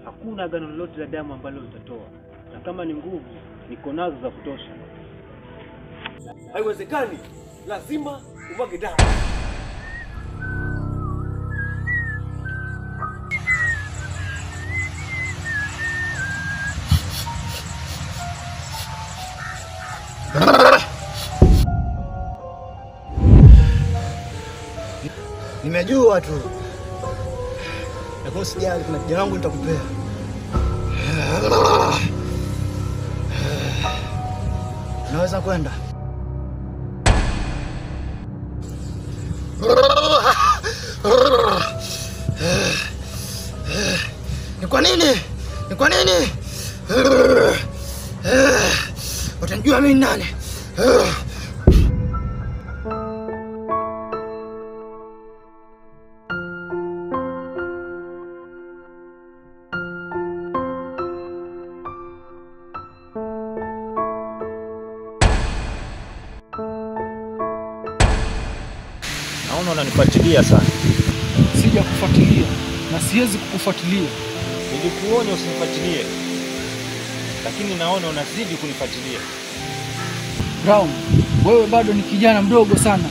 hakuna agano lolote la damu ambalo utatoa. Na kama ni nguvu, niko nazo za kutosha. Haiwezekani. Lazima umwage damu. Nimejua tu. Lakini usijali, kuna kijana wangu nitakupea. Naweza kwenda. Ni kwa nini? Ni kwa nini? Utanijua mimi nani? Naona unanifuatilia sana. Sija kufuatilia na siwezi kukufuatilia. Nilikuonya usinifuatilie, lakini naona unazidi kunifuatilia. Brown, wewe bado ni kijana mdogo sana.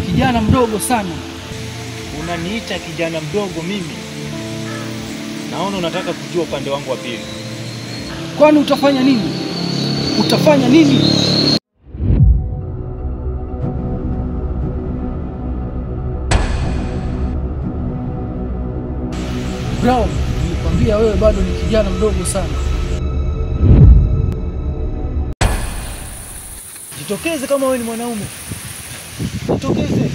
Kijana mdogo sana. Unaniita kijana mdogo mimi? Naona unataka kujua upande wangu wa pili. Kwani utafanya nini? Utafanya nini? Brown, nilikwambia wewe bado ni kijana mdogo sana. Jitokeze kama wewe ni mwanaume. Jitokeze.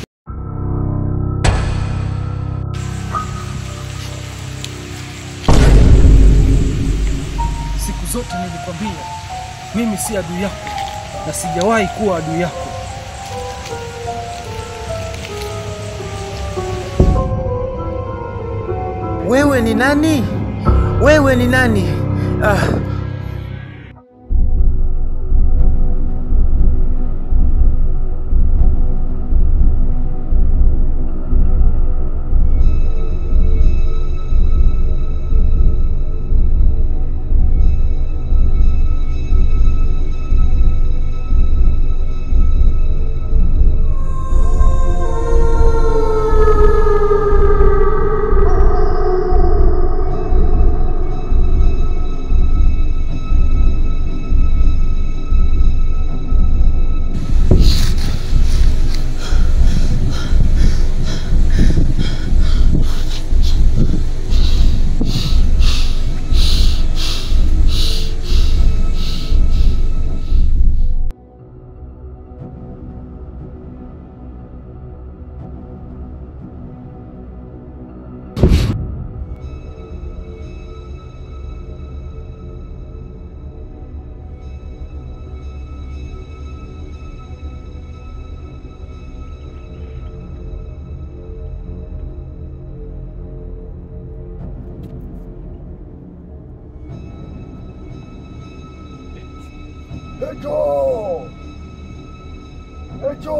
Siku zote nilikwambia mimi si adui yako na sijawahi kuwa adui yako. Wewe ni nani? Wewe ni nani? Ejo! Ejo!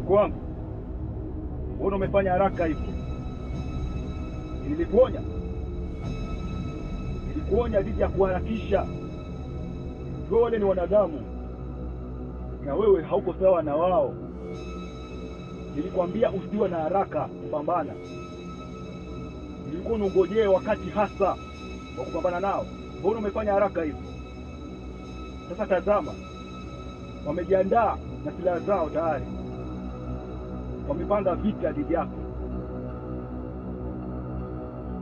Kwangu, mbona umefanya haraka hivyo? Nilikuonya. Nilikuonya dhidi ya kuharakisha. Wale ni wanadamu. Na wewe hauko sawa na wao. Nilikwambia usiwe na haraka kupambana. Nilikuwa nungojee wakati hasa wa kupambana nao. Mbona umefanya haraka hivyo? Sasa tazama. Wamejiandaa na silaha zao tayari. Wamepanga vita dhidi yako.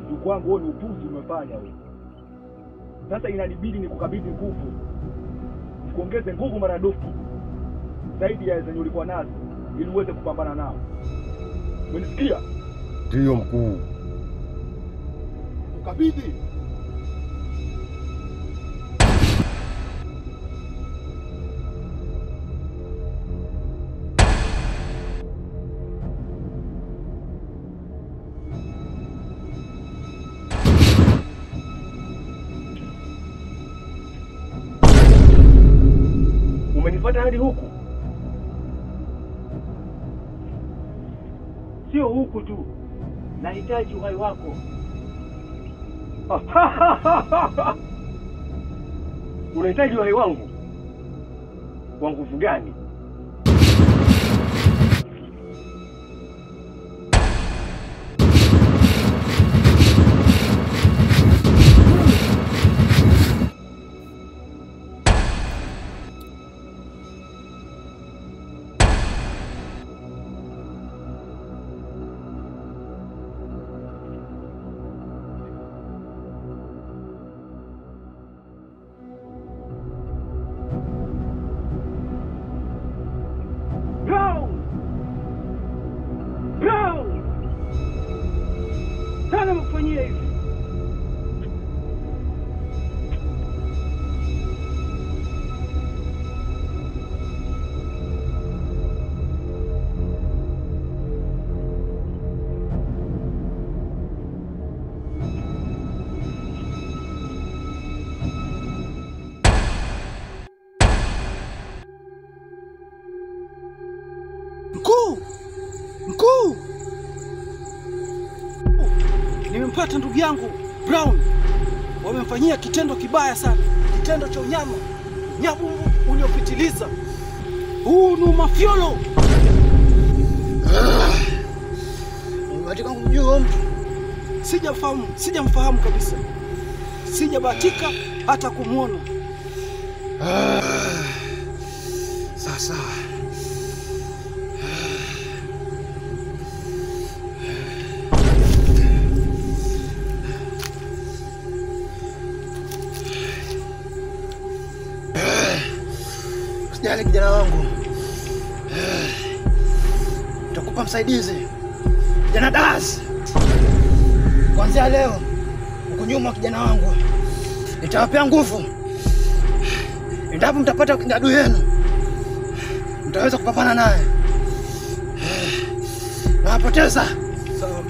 Ndugu wangu, wewe ni upuzi umefanya wewe. Sasa inanibidi nikukabidhi nguvu. Nikuongeze nguvu maradufu zaidi ya zenye ulikuwa nazo ili uweze kupambana nao. Unisikia? Ndiyo mkuu. Ukabidhi. Umenifuata hadi huku? sio huku tu, nahitaji uhai wako. Unahitaji uhai wangu? Kwa nguvu gani? Sana mkufanyia hivi. Mkuu! Nimempata ndugu yangu Brown. Wamemfanyia kitendo kibaya sana, kitendo cha unyama, nyabu uliopitiliza. Huu ni mafiolo. Nimebahatika kumjua mtu. Sijamfahamu kabisa. Sijabahatika hata kumwona. Sasa usijali kijana wangu, nitakupa msaidizi, kijana Daz. Kuanzia leo uko nyuma kijana wangu, nitawapea nguvu. Endapo mtapata adui yenu, mtaweza kupambana naye. Nawapoteza. Sawa.